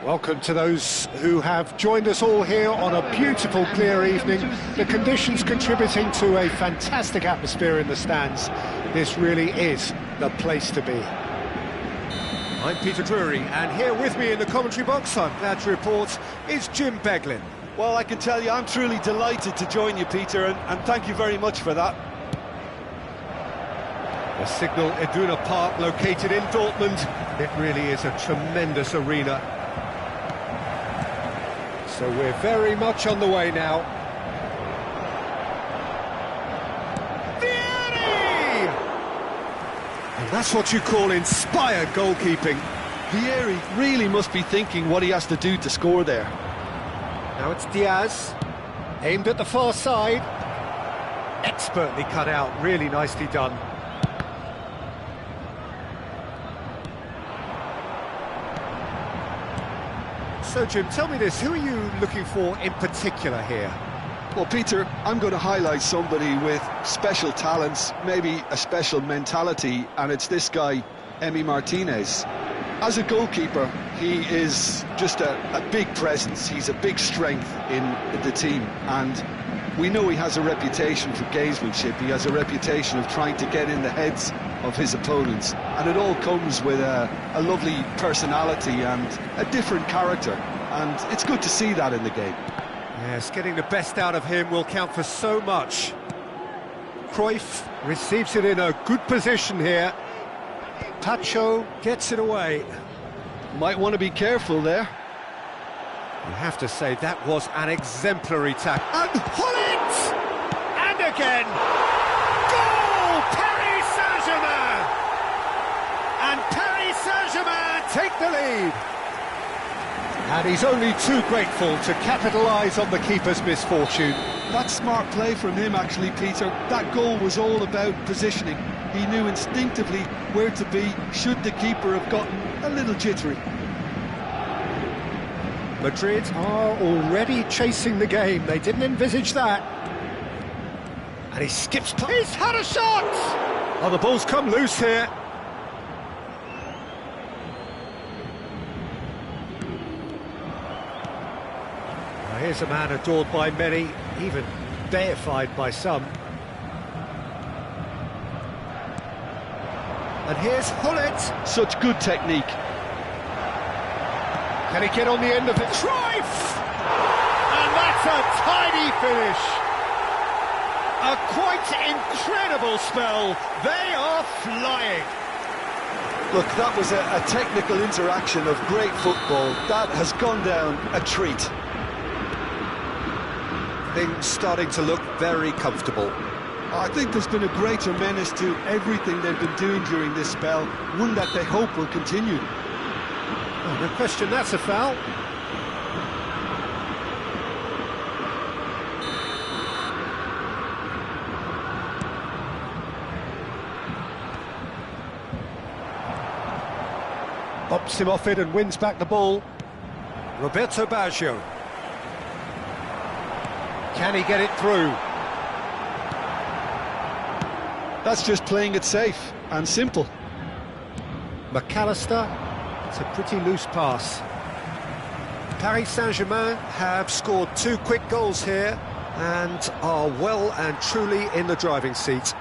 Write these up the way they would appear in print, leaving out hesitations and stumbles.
Welcome to those who have joined us all here on a beautiful, clear evening. The conditions contributing to a fantastic atmosphere in the stands. This really is the place to be. I'm Peter Drury, and here with me in the commentary box, I'm glad to report, is Jim Beglin. Well, I can tell you, I'm truly delighted to join you, Peter, and thank you very much for that. The Signal Iduna Park, located in Dortmund. It really is a tremendous arena. So we're very much on the way now. Vieri! And that's what you call inspired goalkeeping. Vieri really must be thinking what he has to do to score there. Now it's Diaz, aimed at the far side. Expertly cut out, really nicely done. So, Jim, tell me this, who are you looking for in particular here? Well, Peter, I'm going to highlight somebody with special talents, maybe a special mentality, and it's this guy, Emi Martinez. As a goalkeeper, he is just a big presence. He's a big strength in the team, and we know he has a reputation for gamesmanship. He has a reputation of trying to get in the heads of his opponents, and it all comes with a lovely personality and a different character, and it's good to see that in the game. Yes, getting the best out of him will count for so much. Cruyff receives it in a good position here. Pacho gets it away. Might want to be careful there. You have to say that was an exemplary tackle. And Hullet! And again! Goal! Paris Saint-Germain! And Paris Saint-Germain take the lead. And he's only too grateful to capitalise on the keeper's misfortune. That's smart play from him, actually, Peter. That goal was all about positioning. He knew instinctively where to be should the keeper have gotten a little jittery. Madrid are already chasing the game. They didn't envisage that. And he skips past. He's had a shot! Oh, the ball's come loose here. Now, here's a man adored by many, even deified by some. And here's Hullet. Such good technique. Can he get on the end of it? Cruyff! And that's a tidy finish. A quite incredible spell. They are flying. Look, that was a technical interaction of great football. That has gone down a treat. Things starting to look very comfortable. I think there's been a greater menace to everything they've been doing during this spell, one that they hope will continue. Oh, no question, that's a foul. Bops him off it and wins back the ball. Roberto Baggio. Can he get it through? That's just playing it safe and simple. McAllister, it's a pretty loose pass. Paris Saint-Germain have scored 2 quick goals here and are well and truly in the driving seat.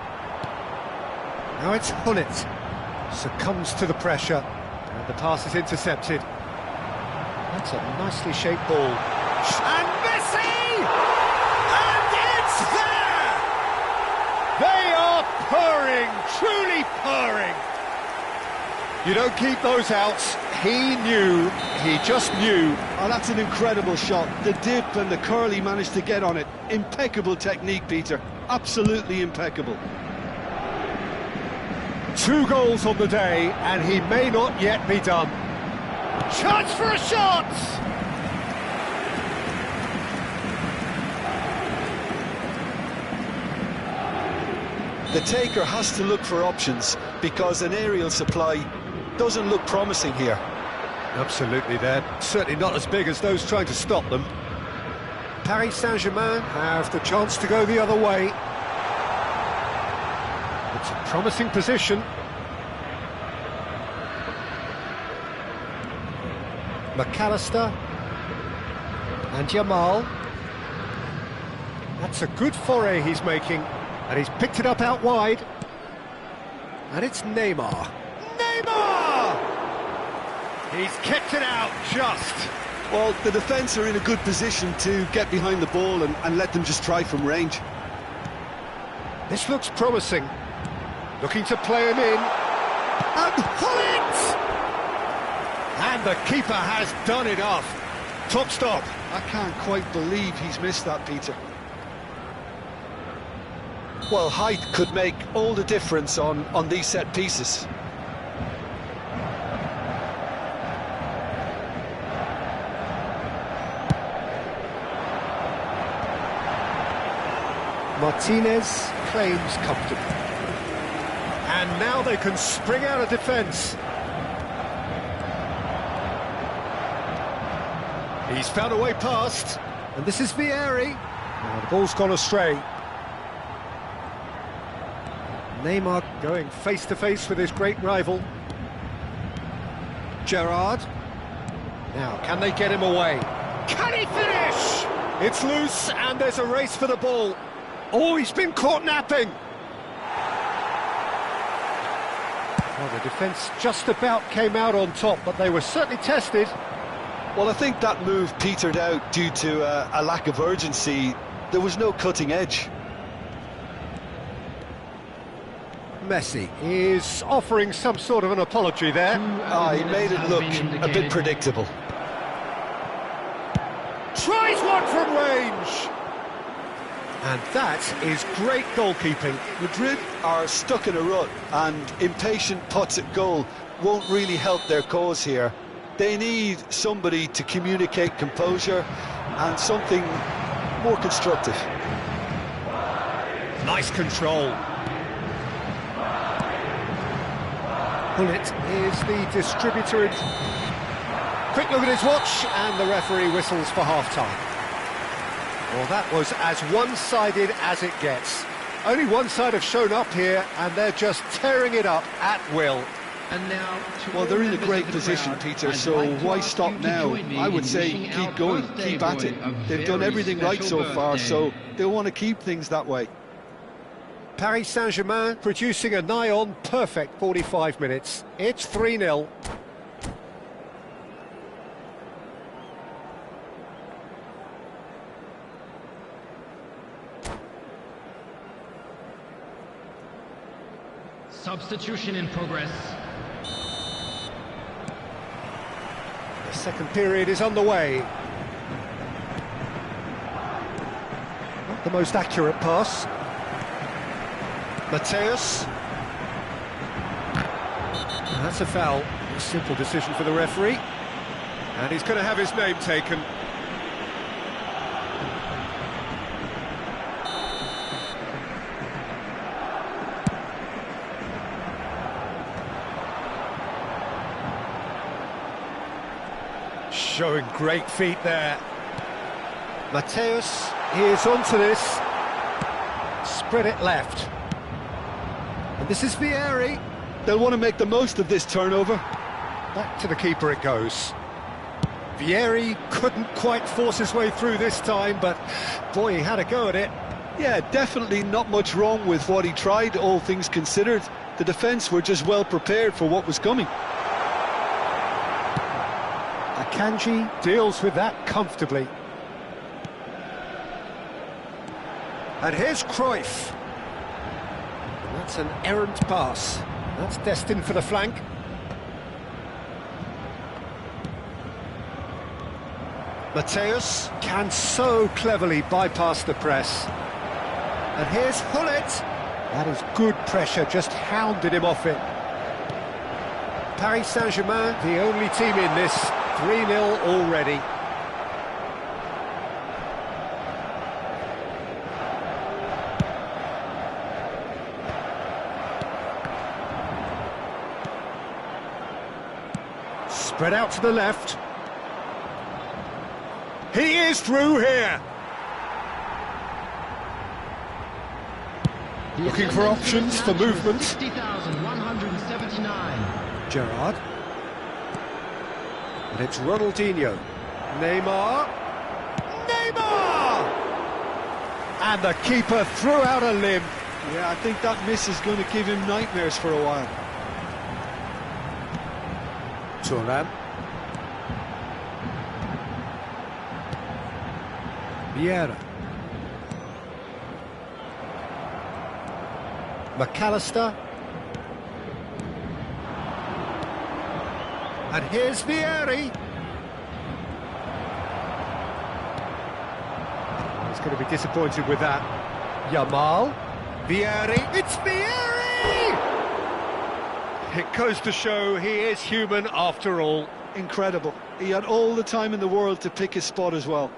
Now it's Hullet, succumbs to the pressure, and the pass is intercepted. That's a nicely shaped ball. And Messi! And it's there! They are purring, truly purring. You don't keep those outs. He knew, he just knew. Oh, that's an incredible shot. The dip and the curl he managed to get on it. Impeccable technique, Peter. Absolutely impeccable. 2 goals on the day, and he may not yet be done. Chance for a shot! The taker has to look for options because an aerial supply doesn't look promising here. Absolutely, they're certainly not as big as those trying to stop them. Paris Saint-Germain have the chance to go the other way. It's a promising position. McAllister and Yamal. That's a good foray he's making, and he's picked it up out wide. And it's Neymar. Neymar! He's kept it out just. Well, the defence are in a good position to get behind the ball and let them just try from range. This looks promising. Looking to play him in. And Hullet! And the keeper has done enough. Top stop. I can't quite believe he's missed that, Peter. Well, height could make all the difference on these set pieces. Martinez claims comfortable. And now they can spring out of defence. He's found a way past. And this is Vieri. Now the ball's gone astray. Neymar going face-to-face with his great rival. Gerrard. Now, can they get him away? Can he finish? It's loose, and there's a race for the ball. Oh, he's been caught napping. Well, the defence just about came out on top, but they were certainly tested. Well, I think that move petered out due to a lack of urgency. There was no cutting edge. Messi is offering some sort of an apology there. He made it look a bit predictable. Tries one from range. And that is great goalkeeping. Madrid are stuck in a rut, and impatient putts at goal won't really help their cause here. They need somebody to communicate composure and something more constructive. Nice control. Hullet is the distributor. Quick look at his watch, and the referee whistles for half-time. Well, that was as one-sided as it gets. Only one side have shown up here, and they're just tearing it up at will. And now, well, they're in a great position, Peter, so why stop now? I would say keep going, keep at it. They've done everything right so far, so they'll want to keep things that way. Paris Saint-Germain producing a nigh-on perfect 45 minutes. It's 3-0. Substitution in progress. The second period is underway. Not the most accurate pass. Mateus. And that's a foul. A simple decision for the referee. And he's going to have his name taken. Showing great feet there. Mateus is onto this. Spread it left. And this is Vieri. They'll want to make the most of this turnover. Back to the keeper it goes. Vieri couldn't quite force his way through this time, but boy, he had a go at it. Yeah, definitely not much wrong with what he tried, all things considered. The defence were just well prepared for what was coming. Akanji deals with that comfortably. And here's Cruyff. That's an errant pass. That's destined for the flank. Mateus can so cleverly bypass the press. And here's Hullet. That is good pressure, just hounded him off it. Paris Saint-Germain, the only team in this, 3-0 already. Spread out to the left. He is through here. Looking for options for movement. 60,179. Gerrard. And it's Ronaldinho. Neymar. Neymar! And the keeper threw out a limb. Yeah, I think that miss is going to give him nightmares for a while. Turan. Vieira. McAllister. And here's Vieri. He's going to be disappointed with that. Yamal. Vieri. It's Vieri! It goes to show he is human after all. Incredible. He had all the time in the world to pick his spot as well.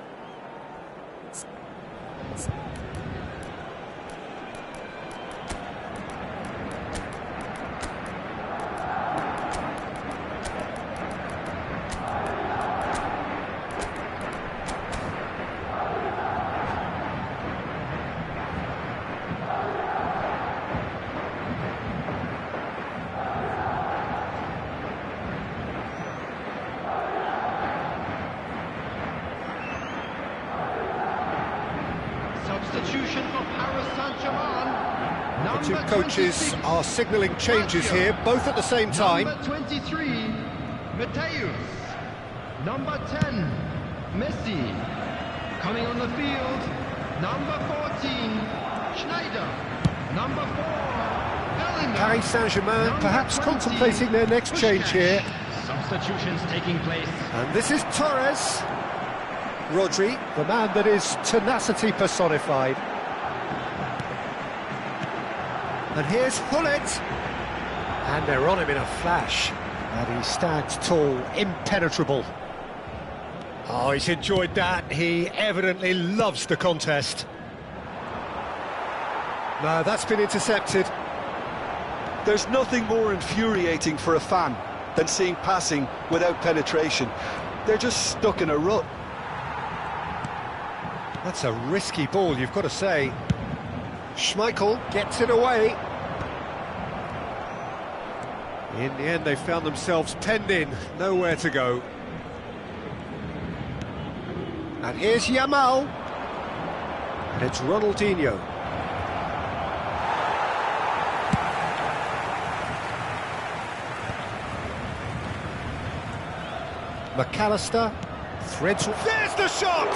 Substitution for Paris Saint-Germain. The two coaches are signalling changes here, both at the same time. Number 23, Mateus. Number 10, Messi. Coming on the field, number 14, Schneider. Number 4, Bellingham. Paris Saint-Germain perhaps contemplating their next change here. Substitutions taking place. And this is Torres. Rodri, the man that is tenacity personified. And here's Hullet. And they're on him in a flash. And he stands tall, impenetrable. Oh, he's enjoyed that. He evidently loves the contest. No, that's been intercepted. There's nothing more infuriating for a fan than seeing passing without penetration. They're just stuck in a rut. That's a risky ball, you've got to say. Schmeichel gets it away. In the end, they found themselves penned in, nowhere to go. And here's Yamal. And it's Ronaldinho. McAllister threads. There's the shot!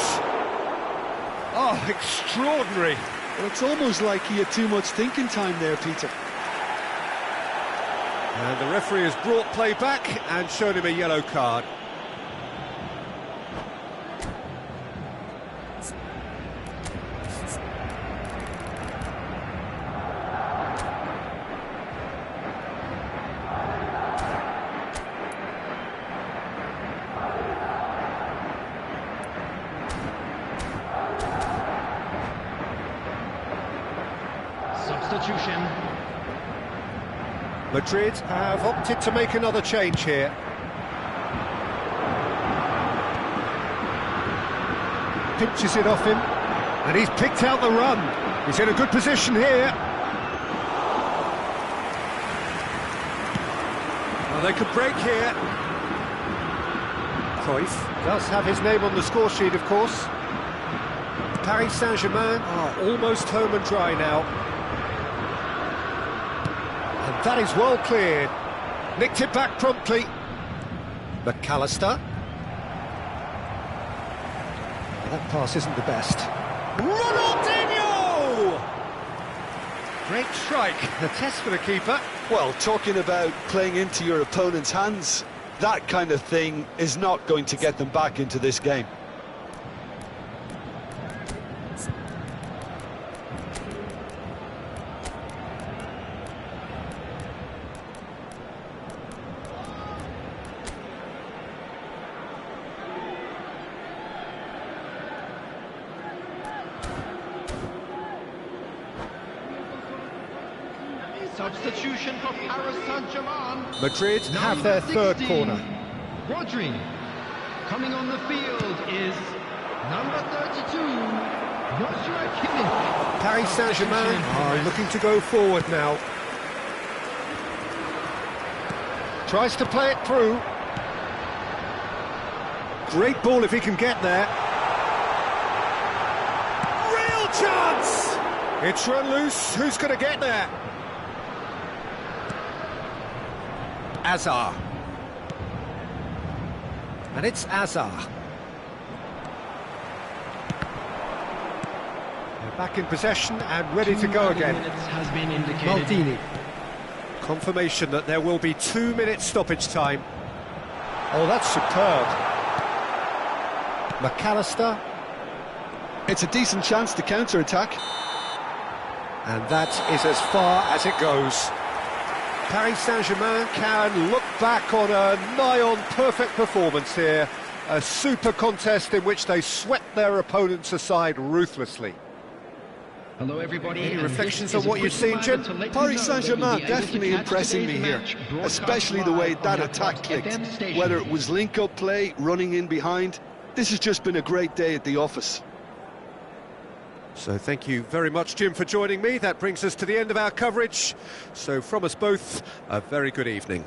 Oh, extraordinary. Well, it's almost like he had too much thinking time there, Peter. And the referee has brought play back and shown him a yellow card. Substitution. Madrid have opted to make another change here. Pinches it off him, and he's picked out the run. He's in a good position here. Well, they could break here. Cruyff does have his name on the score sheet, of course. Paris Saint-Germain are almost home and dry now. And that is well cleared. Nicked it back promptly. McAllister. Well, that pass isn't the best. Ronaldinho! Great strike. A test for the keeper. Well, talking about playing into your opponent's hands, that kind of thing is not going to get them back into this game. Substitution for Paris Saint-Germain. Madrid have their third corner. Rodri. Coming on the field is number 32, Joshua Kimmich. Paris Saint-Germain are looking to go forward now. Tries to play it through. Great ball if he can get there. Real chance! It's run loose. Who's going to get there? Azar. And it's Azar. They're back in possession and ready to go again. Has been indicated. Maldini. Confirmation that there will be 2 minutes stoppage time. Oh, that's superb. McAllister. It's a decent chance to counter-attack. And that is as far as it goes. Paris Saint-Germain can look back on a nigh-on perfect performance here. A super contest in which they swept their opponents aside ruthlessly. Hello everybody. Any reflections on what you've seen, Jim? Paris Saint-Germain definitely impressing me here, especially the way that attack clicked. Whether it was link-up play, running in behind, this has just been a great day at the office. So thank you very much, Jim, for joining me. That brings us to the end of our coverage. So from us both, a very good evening.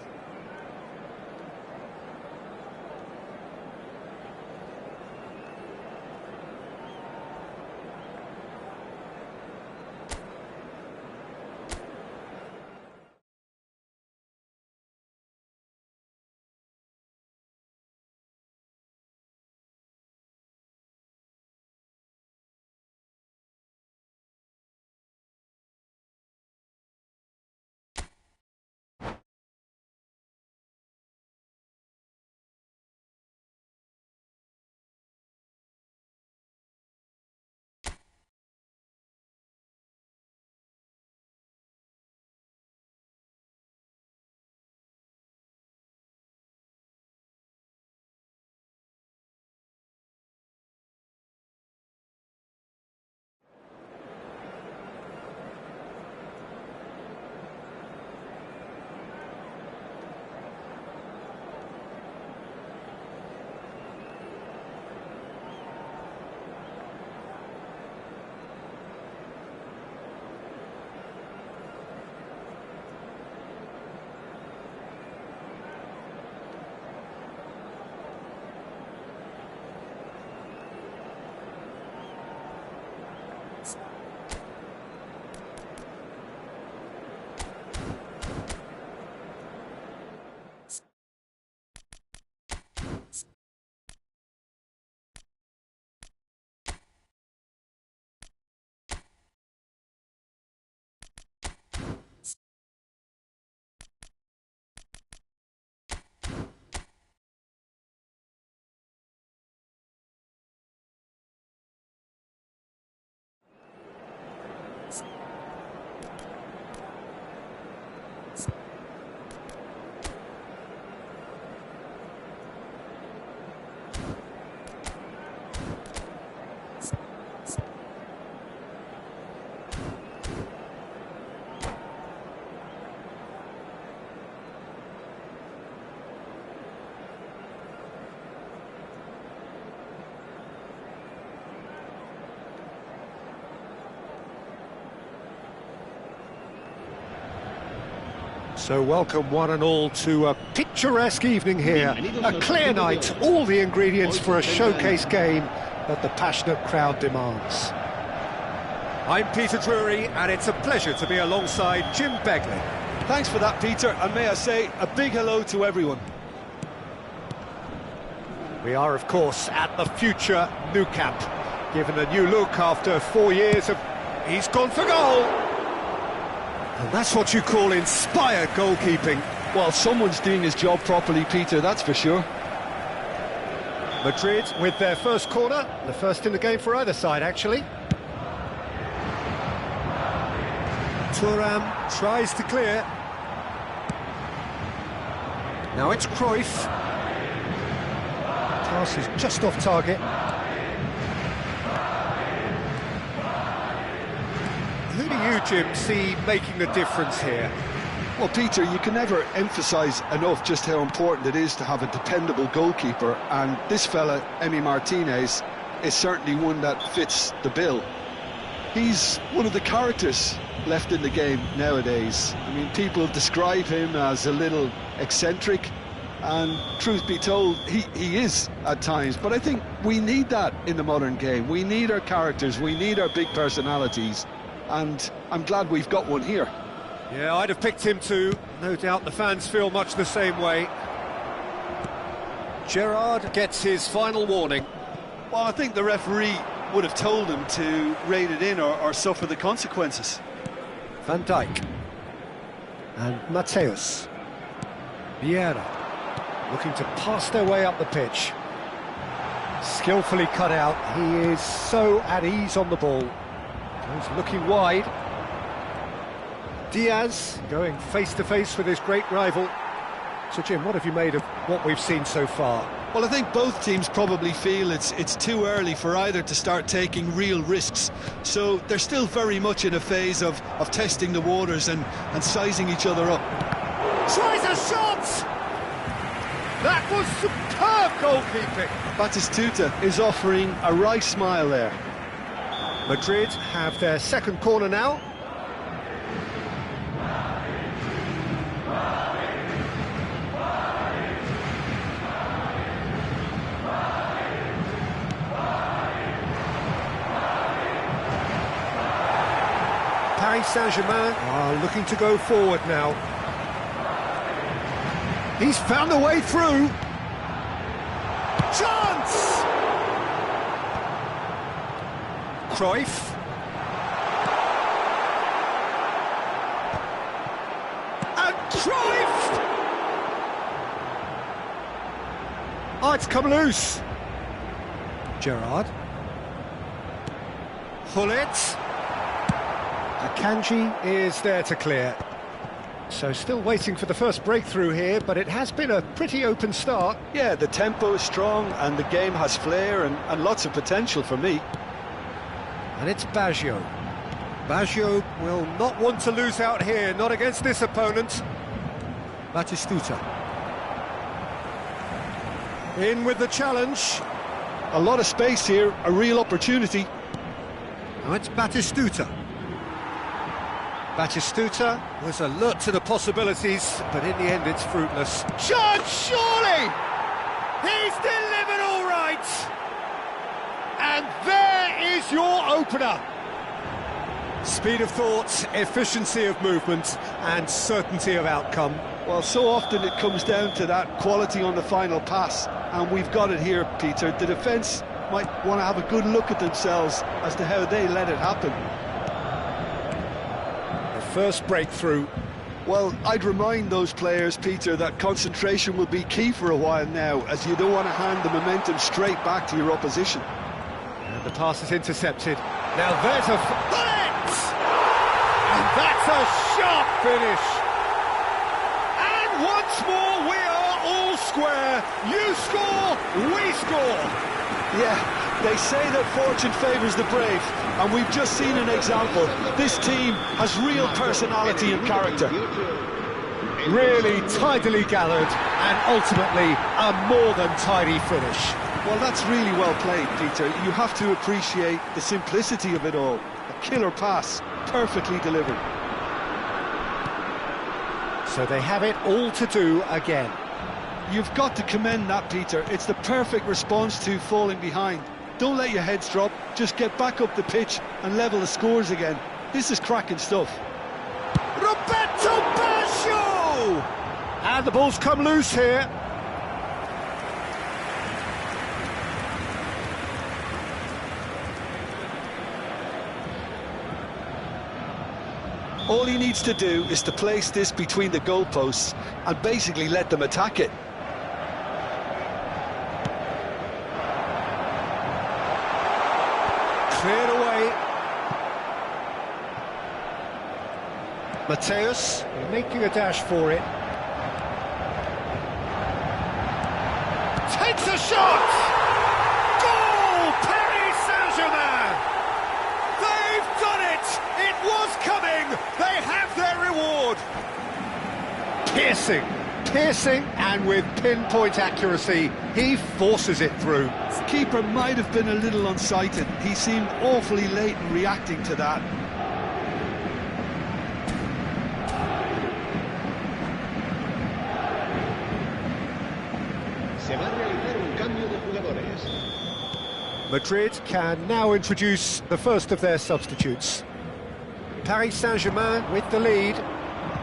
So welcome one and all to a picturesque evening here. A clear night, all the ingredients for a showcase game that the passionate crowd demands. I'm Peter Drury, and it's a pleasure to be alongside Jim Begley. Thanks for that, Peter, and may I say a big hello to everyone. We are, of course, at the future Nou Camp, given a new look after 4 years of... He's gone for goal! And that's what you call inspired goalkeeping. Well, someone's doing his job properly, Peter, that's for sure. Madrid with their first corner, the first in the game for either side, actually. Thuram tries to clear. Now it's Cruyff. Pass is just off target. Who do you, Jim, see making the difference here? Well, Peter, you can never emphasise enough just how important it is to have a dependable goalkeeper, and this fella, Emi Martinez, is certainly one that fits the bill. He's one of the characters left in the game nowadays. I mean, people describe him as a little eccentric, and truth be told, he is at times, but I think we need that in the modern game. We need our characters, we need our big personalities, and I'm glad we've got one here. Yeah, I'd have picked him too. No doubt the fans feel much the same way. Gerrard gets his final warning. Well, I think the referee would have told him to rein it in or suffer the consequences. Van Dijk. And Mateus. Vieira. Looking to pass their way up the pitch. Skillfully cut out. He is so at ease on the ball. He's looking wide. Diaz going face-to-face with his great rival. So, Jim, what have you made of what we've seen so far? Well, I think both teams probably feel it's too early for either to start taking real risks. So they're still very much in a phase of testing the waters and sizing each other up. Tries a shot! That was superb goalkeeping. Batistuta is offering a wry smile there. Madrid have their second corner now. Paris Saint-Germain are looking to go forward now. He's found a way through. Chance! Cruyff. And Cruyff! Oh, it's come loose. Gerrard. Hullet. Akanji is there to clear. So still waiting for the first breakthrough here, but it has been a pretty open start. Yeah, the tempo is strong and the game has flair and lots of potential for me. And it's Baggio. Baggio will not want to lose out here, not against this opponent. Batistuta. In with the challenge. A lot of space here, a real opportunity. Now it's Batistuta. Batistuta was alert to the possibilities, but in the end it's fruitless. Shot, surely! He's delivered all right! And there is your opener. Speed of thought, efficiency of movement, and certainty of outcome. Well, so often it comes down to that quality on the final pass, and we've got it here, Peter. The defence might want to have a good look at themselves as to how they let it happen. First breakthrough. Well, I'd remind those players, Peter, that concentration will be key for a while now, as you don't want to hand the momentum straight back to your opposition. And the pass is intercepted. Now there's a bullet! And that's a sharp finish. And once more we are all square. You score, we score. Yeah, they say that fortune favours the brave, and we've just seen an example. This team has real personality and character. Really tidily gathered, and ultimately a more than tidy finish. Well, that's really well played, Peter. You have to appreciate the simplicity of it all. A killer pass, perfectly delivered. So they have it all to do again. You've got to commend that, Peter. It's the perfect response to falling behind. Don't let your heads drop, just get back up the pitch and level the scores again. This is cracking stuff. Roberto Baggio! And the ball's come loose here. All he needs to do is to place this between the goalposts and basically let them attack it. Cleared away. Mateus making a dash for it. Takes a shot! Goal! Paris Saint-Germain! They've done it! It was coming! They have their reward! piercing, and with pinpoint accuracy, he forces it through. The keeper might have been a little unsighted. He seemed awfully late in reacting to that. Se va a realizar un cambio de jugadores. Madrid can now introduce the first of their substitutes. Paris Saint-Germain with the lead.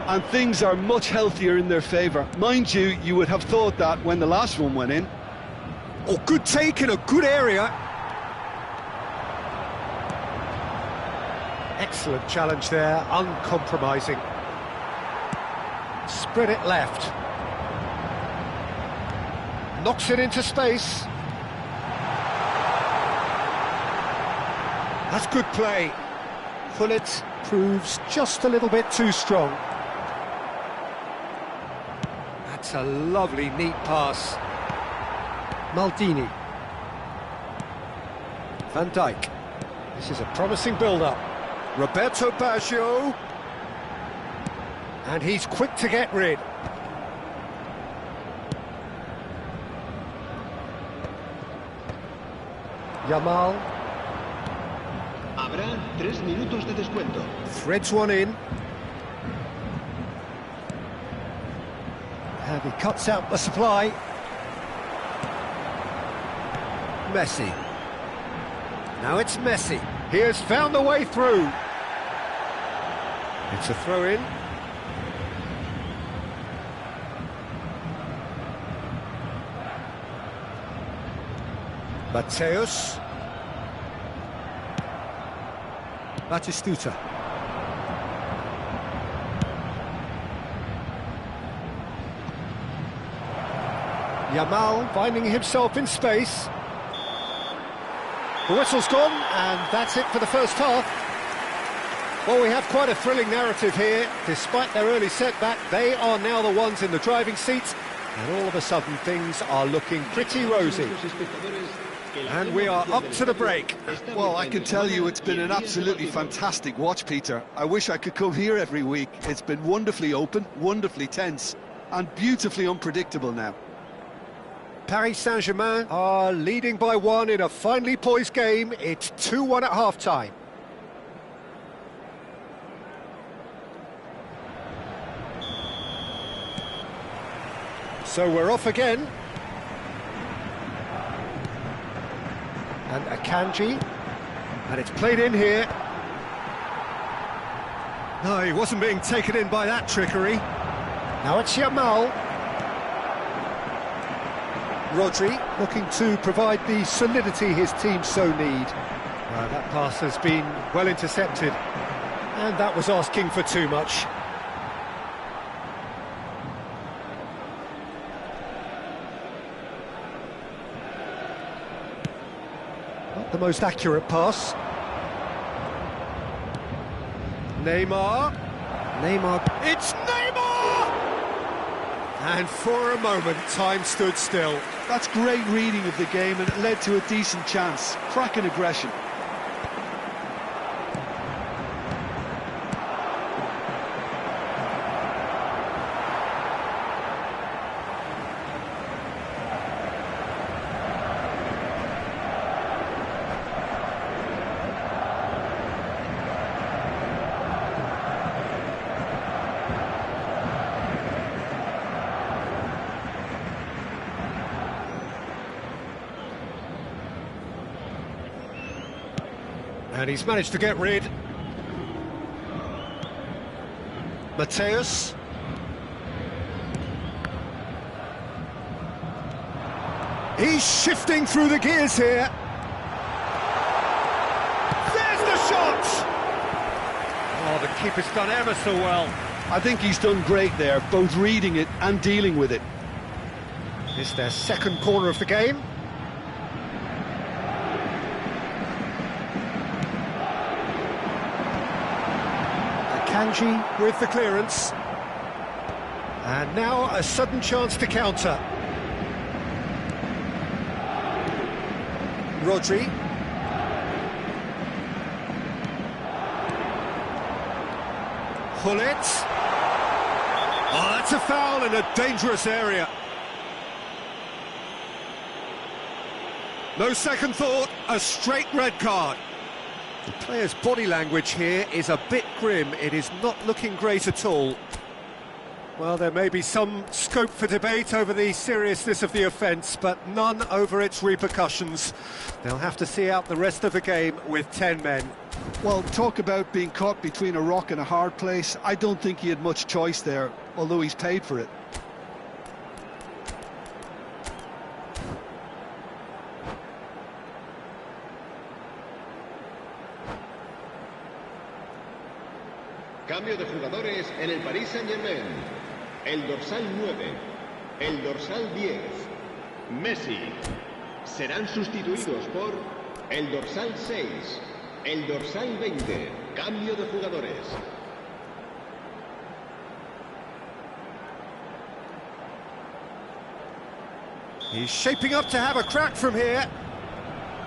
And things are much healthier in their favour. Mind you, you would have thought that when the last one went in. Oh, good take in a good area. Excellent challenge there, uncompromising. Spread it left. Knocks it into space. That's good play. Gullit proves just a little bit too strong. That's a lovely, neat pass. Maldini. Van Dijk. This is a promising build-up. Roberto Baggio. And he's quick to get rid. Yamal. Habrá 3 minutos de descuento. Threads one in. And he cuts out the supply. Messi. Now it's Messi. He has found the way through. It's a throw-in. Mateus. Batistuta. Yamal finding himself in space. The whistle's gone, and that's it for the first half. Well, we have quite a thrilling narrative here. Despite their early setback, they are now the ones in the driving seat, and all of a sudden things are looking pretty rosy. And we are up to the break. Well, I can tell you it's been an absolutely fantastic watch, Peter. I wish I could come here every week. It's been wonderfully open, wonderfully tense, and beautifully unpredictable now. Paris Saint-Germain are leading by 1 in a finely poised game. It's 2-1 at half-time. So we're off again. And Akanji. And it's played in here. No, he wasn't being taken in by that trickery. Now it's Yamal. Rodri looking to provide the solidity his team so need. That pass has been well intercepted, and that was asking for too much. Not the most accurate pass. Neymar. It's Neymar! And for a moment, time stood still. That's great reading of the game, and it led to a decent chance. Cracking aggression. And he's managed to get rid. Mateus. He's shifting through the gears here. There's the shot! Oh, the keeper's done ever so well. I think he's done great there, both reading it and dealing with it. It's their second corner of the game. Akanji with the clearance. And now a sudden chance to counter. Rodri. Gullit. Oh, that's a foul in a dangerous area. No second thought, a straight red card. The player's body language here is a bit grim. It is not looking great at all. Well, there may be some scope for debate over the seriousness of the offence, but none over its repercussions. They'll have to see out the rest of the game with 10 men. Well, talk about being caught between a rock and a hard place. I don't think he had much choice there, although he's paid for it. Cambio de jugadores en el Paris Saint-Germain. El dorsal 9, el dorsal 10, Messi. Serán sustituidos por el dorsal 6, el dorsal 20. Cambio de jugadores. He's shaping up to have a crack from here.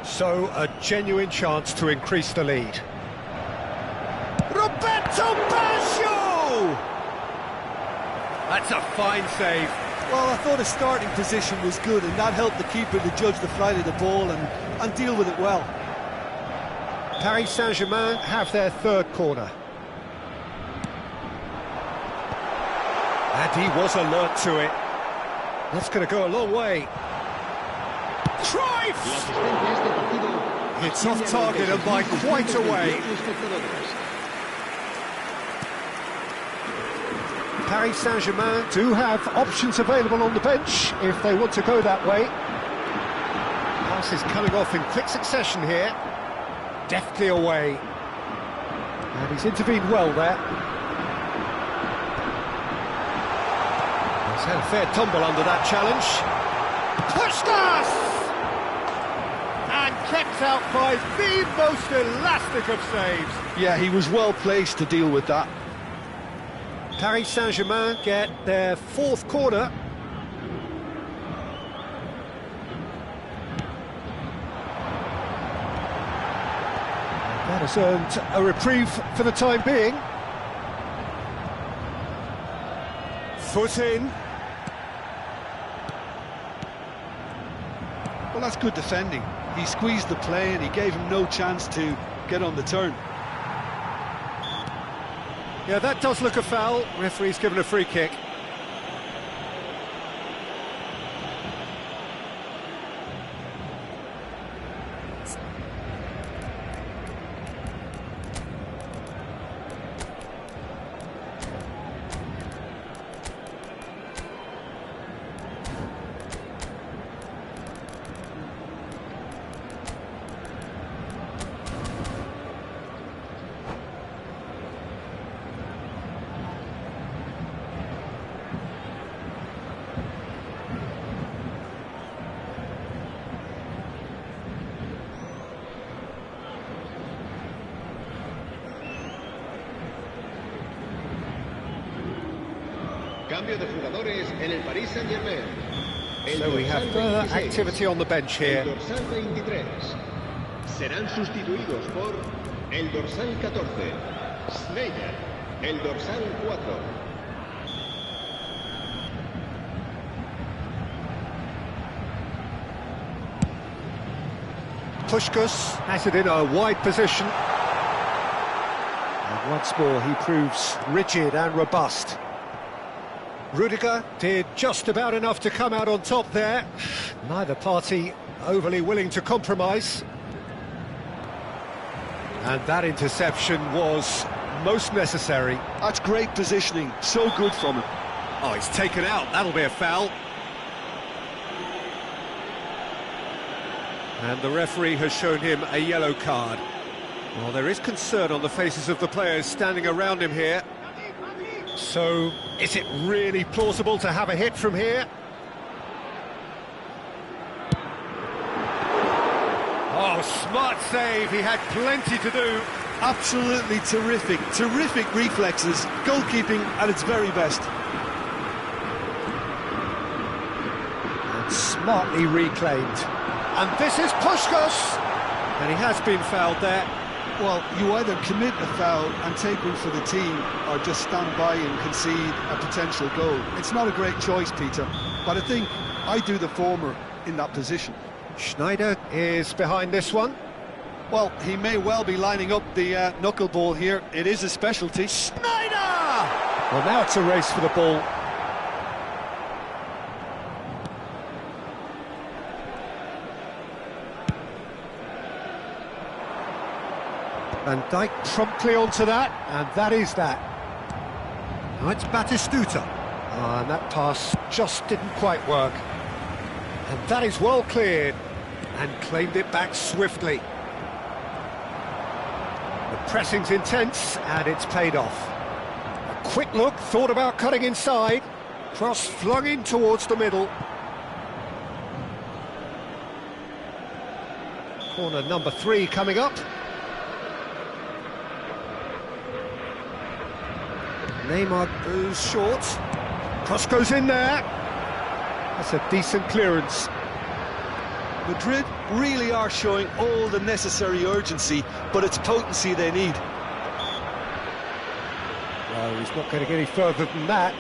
So, a genuine chance to increase the lead. Roberto Baggio! That's a fine save. Well, I thought his starting position was good, and that helped the keeper to judge the flight of the ball and deal with it well. Paris Saint-Germain have their third corner. And he was alert to it. That's going to go a long way. Cruyff! It's off target and by quite a way. Paris Saint-Germain do have options available on the bench if they want to go that way. Pass is coming off in quick succession here. Deftly away. And he's intervened well there. He's had a fair tumble under that challenge. Puskas! And kept out by the most elastic of saves. Yeah, he was well placed to deal with that. Paris Saint-Germain get their fourth corner. That has earned a reprieve for the time being. Foot in. Well, that's good defending. He squeezed the play and he gave him no chance to get on the turn. Yeah, that does look a foul. Referee's given a free kick. Cambio de jugadores en el Paris Saint-Germain. So we have further activity on the bench here. El dorsal 23. Serán sustituidos por el dorsal 14, Schneider. El dorsal 4. Puskas has it in a wide position. And once more he proves rigid and robust. Rudiger did just about enough to come out on top there. Neither party overly willing to compromise. And that interception was most necessary. That's great positioning, so good from him. Oh, it's taken out, that'll be a foul. And the referee has shown him a yellow card. Well, there is concern on the faces of the players standing around him here. So, is it really plausible to have a hit from here? Oh, smart save, he had plenty to do. Absolutely terrific, terrific reflexes, goalkeeping at its very best. And smartly reclaimed. And this is Puskas! And he has been fouled there. Well, you either commit a foul and take one for the team, or just stand by and concede a potential goal. It's not a great choice, Peter, but I think I do the former in that position. Schneider is behind this one. Well, he may well be lining up the knuckleball here. It is a specialty. Schneider! Well, now it's a race for the ball. Van Dijk promptly onto that, and that is that. Now it's Batistuta. And that pass just didn't quite work. And that is well cleared, and claimed it back swiftly. The pressing's intense, and it's paid off. A quick look, thought about cutting inside. Cross flung in towards the middle. Corner number 3 coming up. Neymar goes short. Cross goes in there. That's a decent clearance. Madrid really are showing all the necessary urgency, but it's potency they need. Well, he's not going to get any further than that.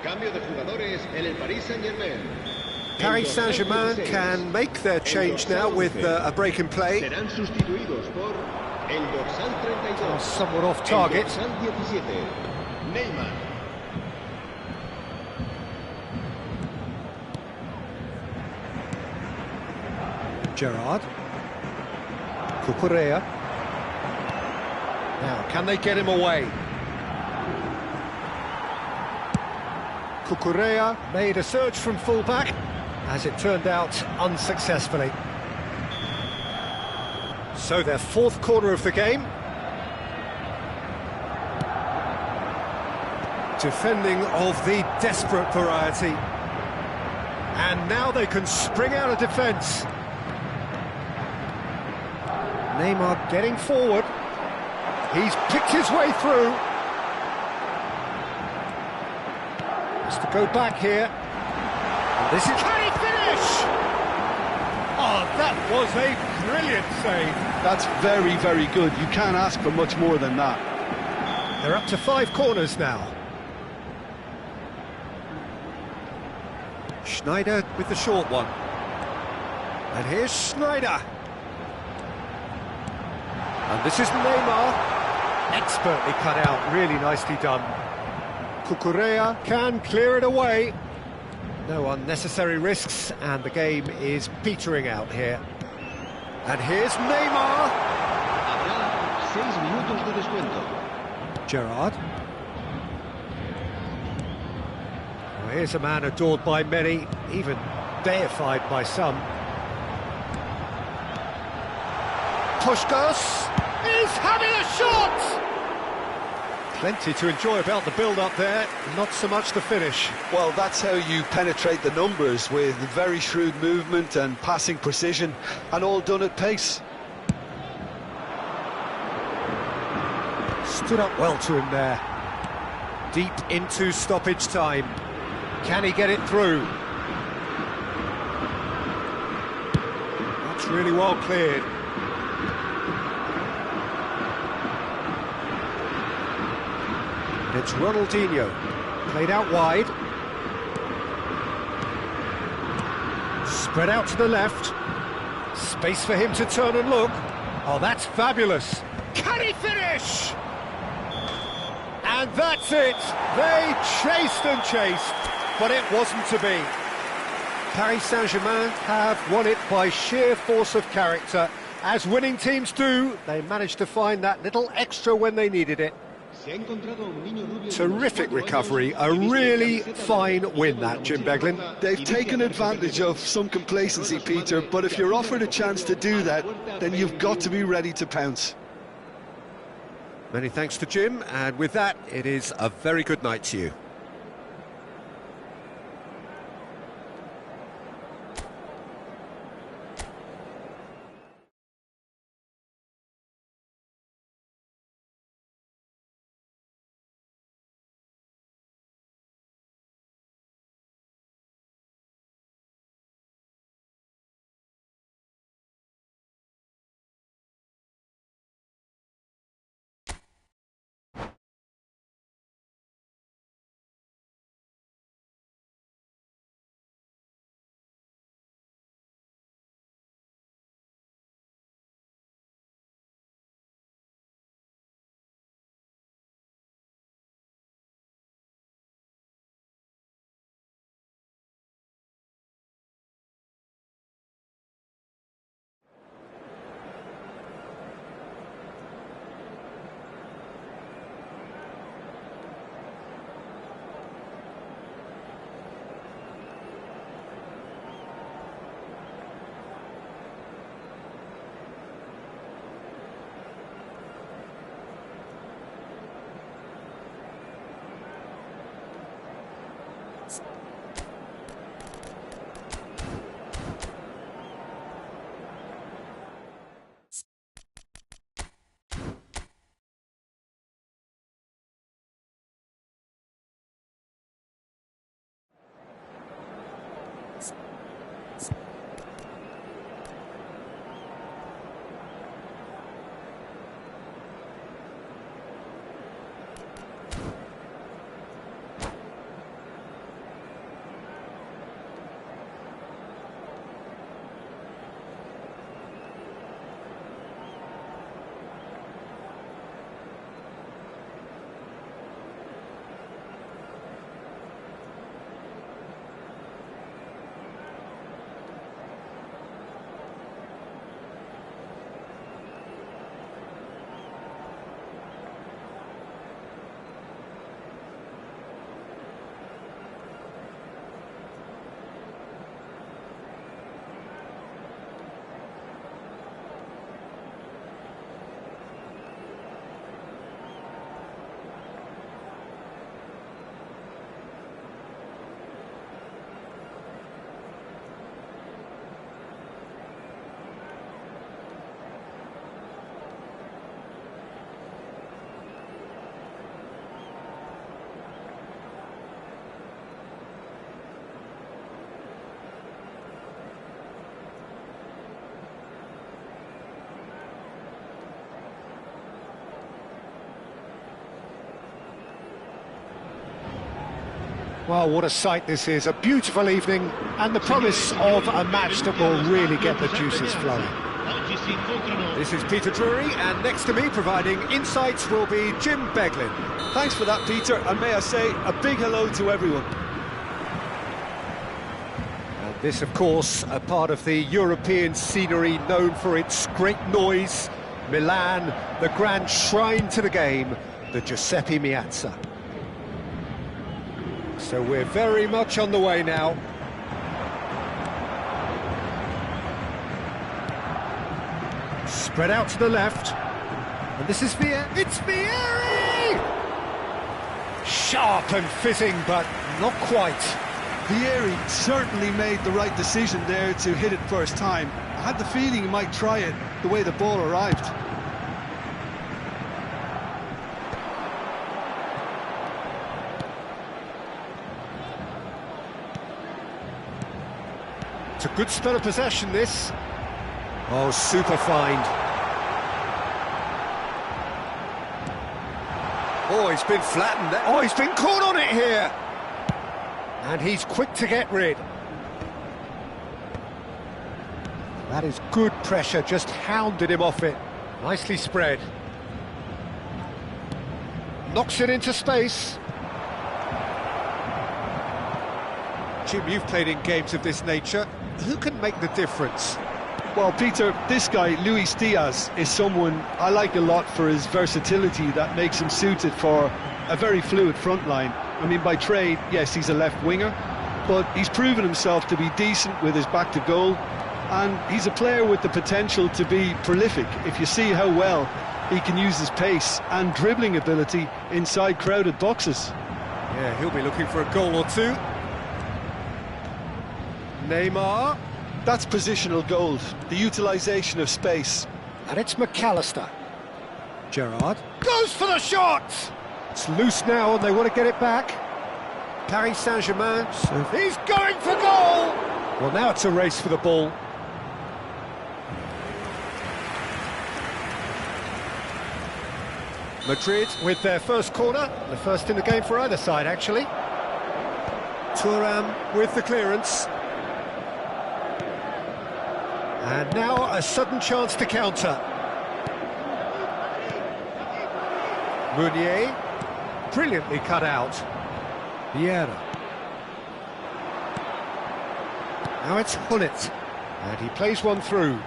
Cambio de jugadores en el Paris Saint-Germain. Paris Saint-Germain can make their change now with a break in play. Serán sustituidos por el dorsal 32. Somewhat off target. El dorsal 17. Neymar. Gerrard. Cucurella. Now, can they get him away? Cucurella made a surge from full-back, as it turned out unsuccessfully. So their 4th corner of the game. Defending of the desperate variety. And now they can spring out of defence. Neymar getting forward. He's picked his way through. To go back here. This is... Can he finish? Oh, that was a brilliant save. That's very, very good. You can't ask for much more than that. They're up to 5 corners now. Schneider with the short one. And here's Schneider. And this is Neymar. Expertly cut out, really nicely done. Cucurella can clear it away. No unnecessary risks, and the game is petering out here. And here's Neymar. Habrá 6 minutos de descuento. Gerrard. Well, here's a man adored by many, even deified by some. Puskás is having a shot! Plenty to enjoy about the build-up there, not so much the finish. Well, that's how you penetrate the numbers, with very shrewd movement and passing precision, and all done at pace. Stood up well to him there. Deep into stoppage time. Can he get it through? That's really well cleared. It's Ronaldinho, played out wide. Spread out to the left. Space for him to turn and look. Oh, that's fabulous. Can he finish? And that's it. They chased and chased, but it wasn't to be. Paris Saint-Germain have won it by sheer force of character. As winning teams do, they managed to find that little extra when they needed it. Se ha encontrado a un niño rubio de Terrific unos 4 recovery, años a y viste really la camiseta fine verde win con la that, Jim mochila Beglin. roja y They've dice taken haberse advantage perdido. of some complacency, Peter, but if you're offered a chance to do that, then you've got to be ready to pounce. Many thanks to Jim, and with that, it is a very good night to you. Well, what a sight this is, a beautiful evening, and the promise of a match that will really get the juices flowing. This is Peter Drury, and next to me, providing insights, will be Jim Beglin. Thanks for that, Peter, and may I say a big hello to everyone. And this, of course, a part of the European scenery known for its great noise, Milan, the grand shrine to the game, the Giuseppe Meazza. So we're very much on the way now. Spread out to the left. And this is Vieri. It's Vieri! Sharp and fizzing, but not quite. Vieri certainly made the right decision there to hit it first time. I had the feeling he might try it the way the ball arrived. It's a good spell of possession, this. Oh, super find. Oh, he's been flattened there. Oh, he's been caught on it here. And he's quick to get rid. That is good pressure, just hounded him off it. Nicely spread. Knocks it into space. Jim, you've played in games of this nature. Who can make the difference? Well, Peter, this guy, Luis Diaz, is someone I like a lot for his versatility that makes him suited for a very fluid front line. I mean, by trade, yes, he's a left winger, but he's proven himself to be decent with his back to goal, and he's a player with the potential to be prolific if you see how well he can use his pace and dribbling ability inside crowded boxes. Yeah, he'll be looking for a goal or two. Neymar. That's positional gold, the utilisation of space. And it's McAllister. Gerrard goes for the shot! It's loose now and they want to get it back. Paris Saint-Germain, he's going for goal! Well, now it's a race for the ball. Madrid with their first corner, the first in the game for either side, actually. Thuram with the clearance. And now a sudden chance to counter. Meunier, brilliantly cut out. Vieira. Now it's Hullet, and he plays one through.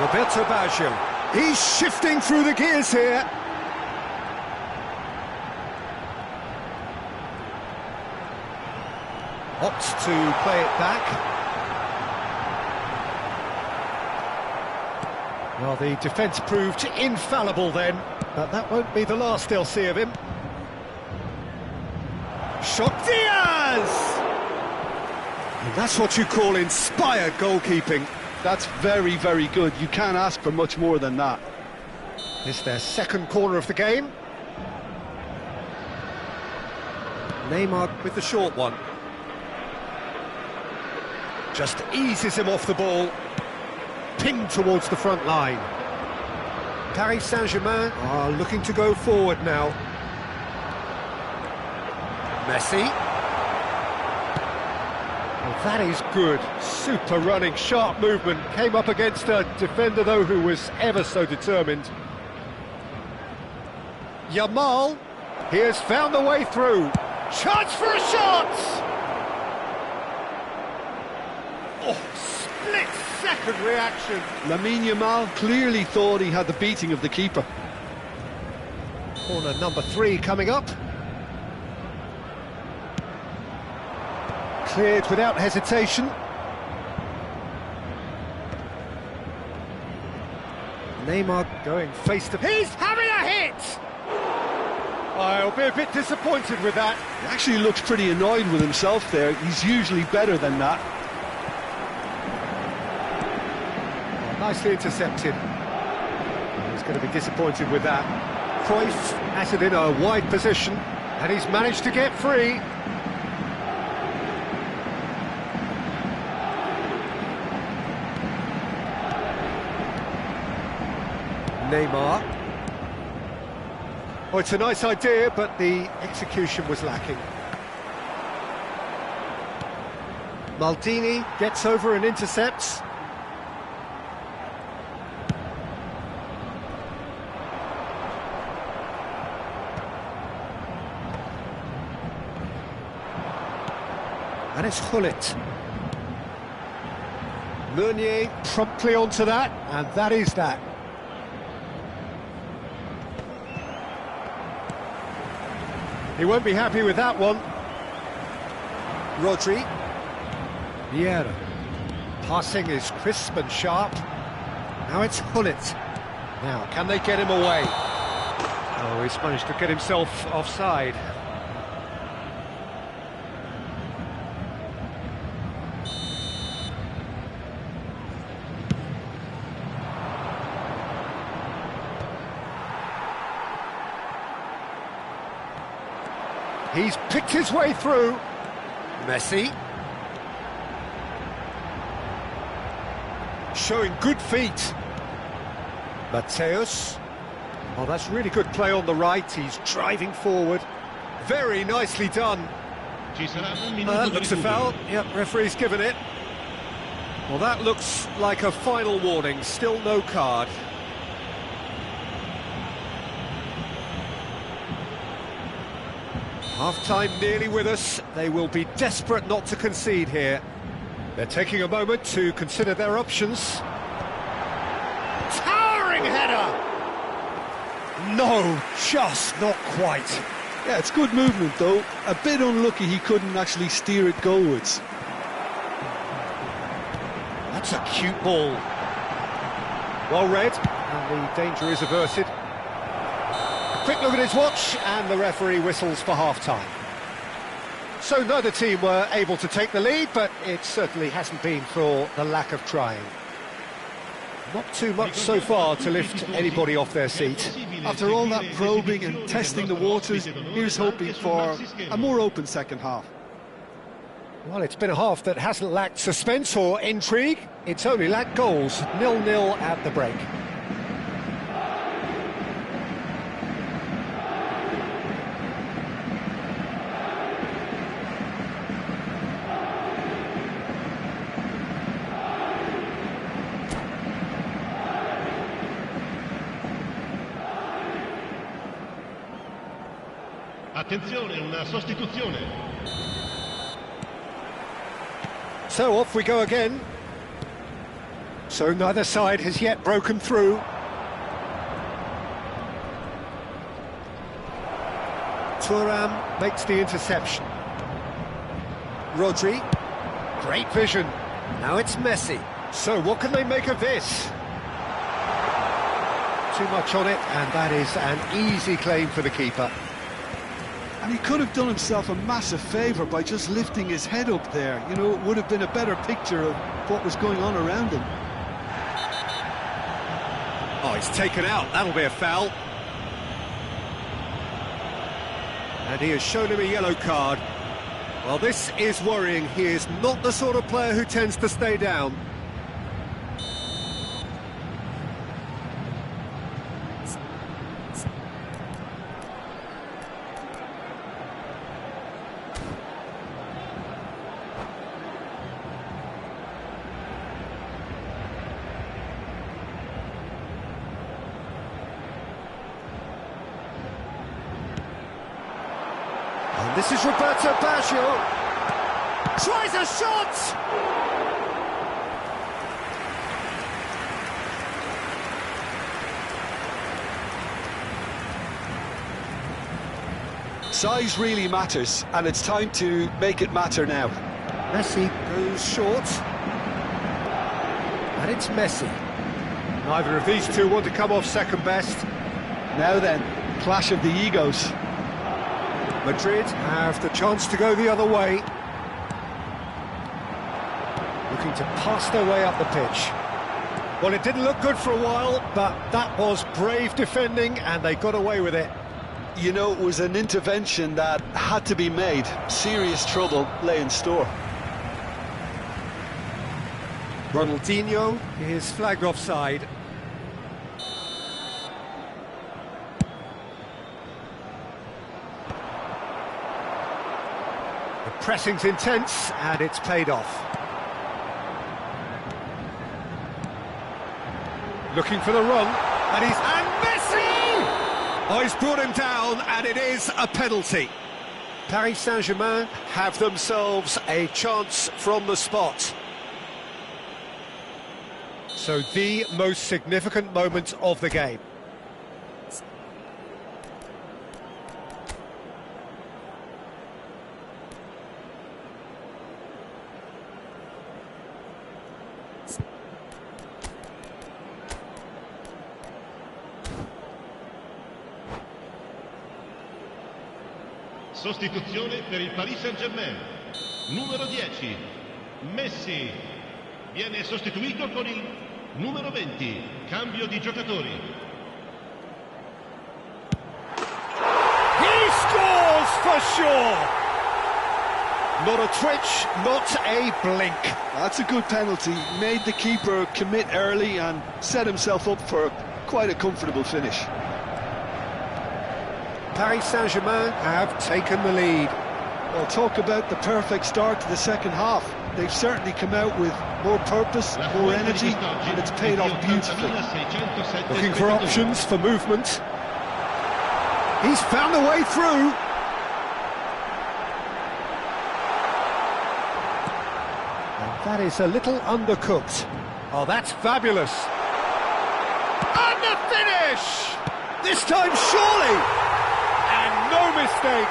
Roberto Baggio, he's shifting through the gears here. Opts to play it back. Well, the defence proved infallible then, but that won't be the last they'll see of him. Shot Diaz! And that's what you call inspired goalkeeping. That's very, very good. You can't ask for much more than that. It's their second corner of the game. Neymar with the short one. Just eases him off the ball. Pinged towards the front line. Paris Saint-Germain are looking to go forward now. Messi. Well, that is good. Super running, sharp movement. Came up against a defender, though, who was ever so determined. Yamal. He has found the way through. Chance for a shot! Oh, split-second reaction. Lamine Yamal clearly thought he had the beating of the keeper. Corner number 3 coming up. Cleared without hesitation. Neymar going face to... He's having a hit! I'll be a bit disappointed with that. He actually looks pretty annoyed with himself there. He's usually better than that. Nicely intercepted. He's going to be disappointed with that. Cruyff at it in a wide position, and he's managed to get free. Neymar. Oh, it's a nice idea, but the execution was lacking. Maldini gets over and intercepts. And it's Hullet. Meunier promptly onto that, and that is that. He won't be happy with that one. Rodri. Vieira. Passing is crisp and sharp. Now it's Hullet. Now, can they get him away? Oh, he's managed to get himself offside. He's picked his way through. Messi. Showing good feet. Mateus. Oh, that's really good play on the right. He's driving forward. Very nicely done. That looks a foul. Yep, referee's given it. Well, that looks like a final warning. Still no card. Half-time nearly with us. They will be desperate not to concede here. They're taking a moment to consider their options. Towering header! No, just not quite. Yeah, it's good movement though. A bit unlucky he couldn't actually steer it goalwards. That's a cute ball. Well read, and the danger is averted. A quick look at his watch, and the referee whistles for half-time. So neither team were able to take the lead, but it certainly hasn't been for the lack of trying. Not too much so far to lift anybody off their seat. After all that probing and testing the waters, here's hoping for a more open second half. Well, it's been a half that hasn't lacked suspense or intrigue. It's only lacked goals. 0-0 at the break. Attenzione, una sostituzione. So off we go again. So neither side has yet broken through. Thuram makes the interception. Rodri, great vision. Now it's Messi. So what can they make of this? Too much on it, and that is an easy claim for the keeper. And he could have done himself a massive favour by just lifting his head up there. You know, it would have been a better picture of what was going on around him. Oh, it's taken out. That'll be a foul. And he has shown him a yellow card. Well, this is worrying. He is not the sort of player who tends to stay down. And this is Roberto Baggio. Tries a shot! Size really matters, and it's time to make it matter now. Messi goes short. And it's Messi. Neither of these two want to come off second best. Now then, clash of the egos. Madrid have the chance to go the other way. Looking to pass their way up the pitch. Well, it didn't look good for a while, but that was brave defending, and they got away with it. You know, it was an intervention that had to be made. Serious trouble lay in store. Ronaldinho is flagged offside. The pressing's intense, and it's paid off. Looking for the run, and Messi! Oh, he's brought him down, and it is a penalty. Paris Saint-Germain have themselves a chance from the spot. So the most significant moment of the game. Sostituzione per il Paris Saint-Germain. Numero 10, Messi. Viene sostituito con il numero 20. Cambio di giocatori. He scores for sure! Not a twitch, not a blink. That's a good penalty. Made the keeper commit early and set himself up for quite a comfortable finish. Paris Saint-Germain have taken the lead. Well, talk about the perfect start to the second half. They've certainly come out with more purpose, more energy, and it's paid off beautifully. Looking for options, for movement. He's found a way through. And That is a little undercooked. Oh, that's fabulous. And the finish! This time, surely! And no mistake.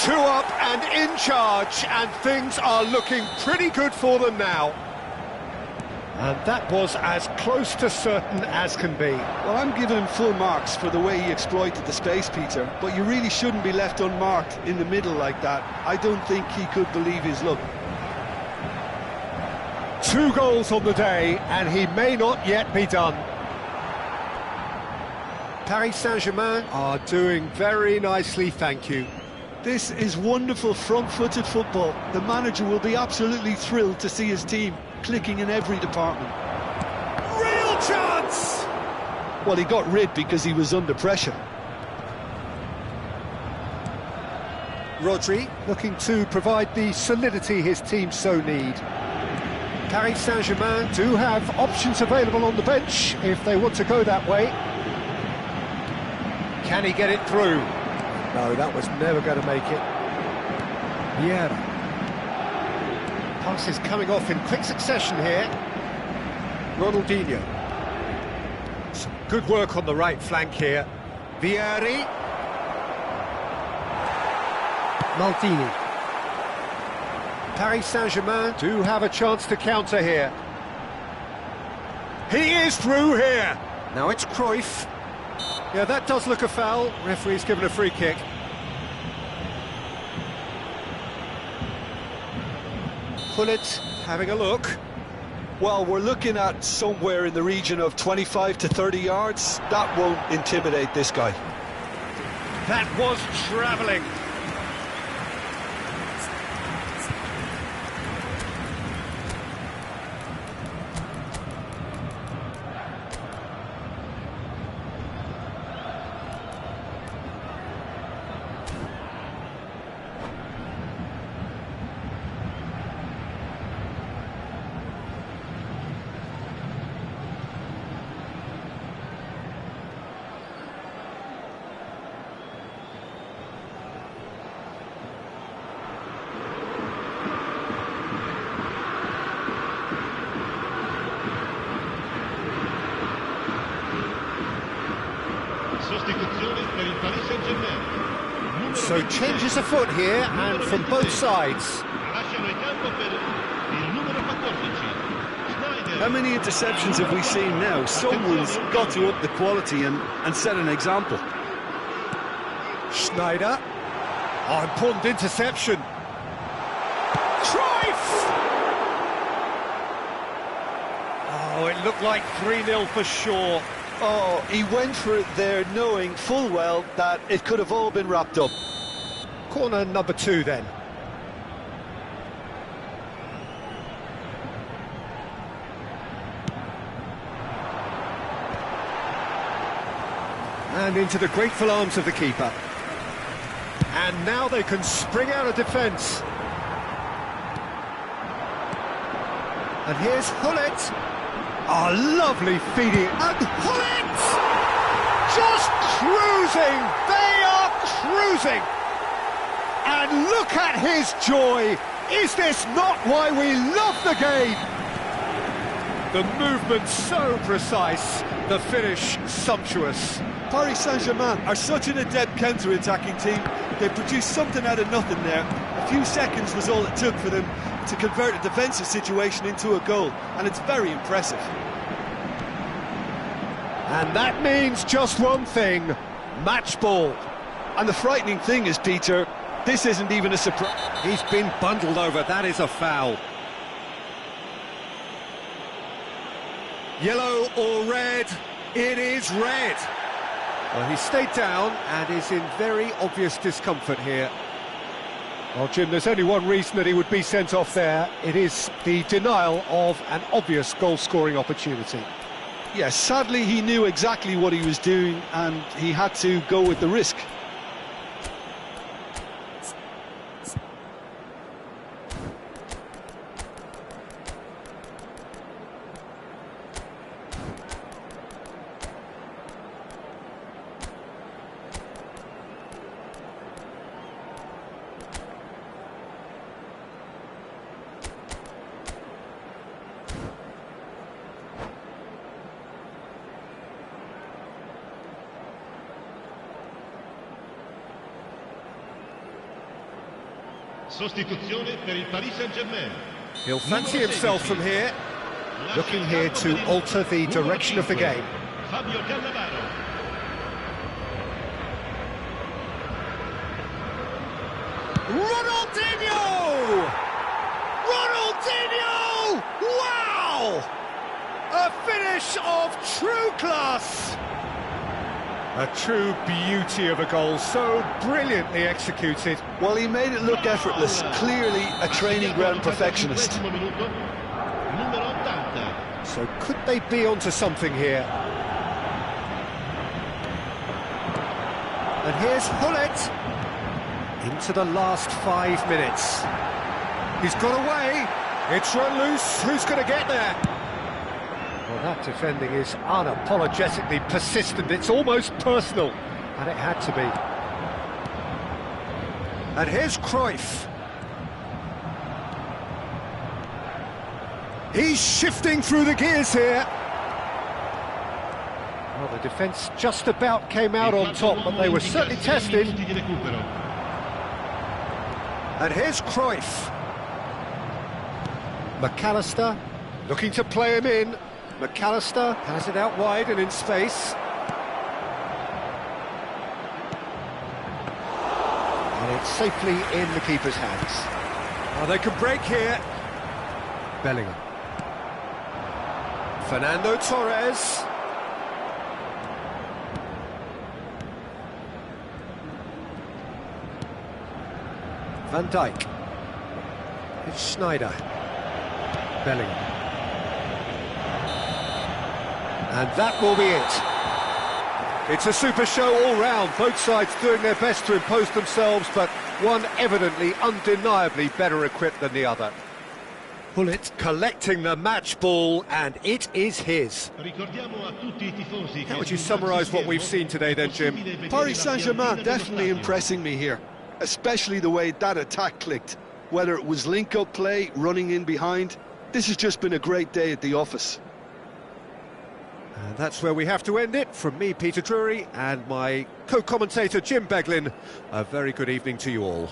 2 up and in charge, and things are looking pretty good for them now. And that was as close to certain as can be. Well, I'm giving him full marks for the way he exploited the space, Peter, but you really shouldn't be left unmarked in the middle like that. I don't think he could believe his luck. 2 goals on the day, and he may not yet be done. Paris Saint-Germain are doing very nicely, thank you. This is wonderful front-footed football. The manager will be absolutely thrilled to see his team clicking in every department. Real chance! Well, he got rid because he was under pressure. Rodri looking to provide the solidity his team so need. Paris Saint-Germain do have options available on the bench if they want to go that way. Can he get it through? No, that was never going to make it. Vieira. Passes coming off in quick succession here. Ronaldinho. Some good work on the right flank here. Vieira. Maldini. Paris Saint-Germain do have a chance to counter here. He is through here. Now it's Cruyff. Yeah, that does look a foul. Referee's given a free kick. Gullit having a look. Well, we're looking at somewhere in the region of 25 to 30 yards. That won't intimidate this guy. That was travelling. So changes afoot here, and from both sides. How many interceptions have we seen now? Someone's got to up the quality and set an example. Schneider. Oh, important interception. Cruyff! Oh, it looked like 3-0 for sure. Oh, he went for it there knowing full well that it could have all been wrapped up. Corner number 2 then. And into the grateful arms of the keeper. And now they can spring out of defence. And here's Gullit. Oh, lovely feeding. And Gullit! Just cruising! They are cruising! And look at his joy! Is this not why we love the game? The movement so precise, the finish sumptuous. Paris Saint-Germain are such an adept counter-attacking team. They produced something out of nothing there. A few seconds was all it took for them to convert a defensive situation into a goal, and it's very impressive. And that means just one thing, match ball. And the frightening thing is, Peter, this isn't even a surprise. He's been bundled over, that is a foul. Yellow or red? It is red. Well, he stayed down and is in very obvious discomfort here. Well, Jim, there's only one reason that he would be sent off there. It is the denial of an obvious goal-scoring opportunity. Yes, sadly he knew exactly what he was doing and he had to go with the risk. Sostituzione per il Paris Saint-Germain. He'll fancy himself from here, looking here to alter the direction of the game. Fabio Cannavaro. Ronaldinho! Ronaldinho! Wow! A finish of true class! A true beauty of a goal, so brilliantly executed. Well, he made it look effortless, clearly a training ground perfectionist. So could they be onto something here? And here's Hullet into the last 5 minutes. He's got away. It's run loose. Who's going to get there? Well, that defending is unapologetically persistent. It's almost personal, and it had to be. And here's Cruyff. He's shifting through the gears here. Well, the defence just about came out on top, but they were certainly tested. And here's Cruyff. McAllister looking to play him in. McAllister has it out wide and in space. And it's safely in the keeper's hands. Oh, they can break here. Bellingham. Fernando Torres. Van Dijk. It's Schneider. Bellingham. And that will be it. It's a super show all round, both sides doing their best to impose themselves, but one evidently, undeniably better equipped than the other. Hullet collecting the match ball, and it is his. How would you summarise what we've seen today then, Jim? Paris Saint-Germain definitely impressing me here, especially the way that attack clicked. Whether it was link-up play, running in behind, this has just been a great day at the office. And that's where we have to end it. From me, Peter Drury, and my co-commentator, Jim Beglin, a very good evening to you all.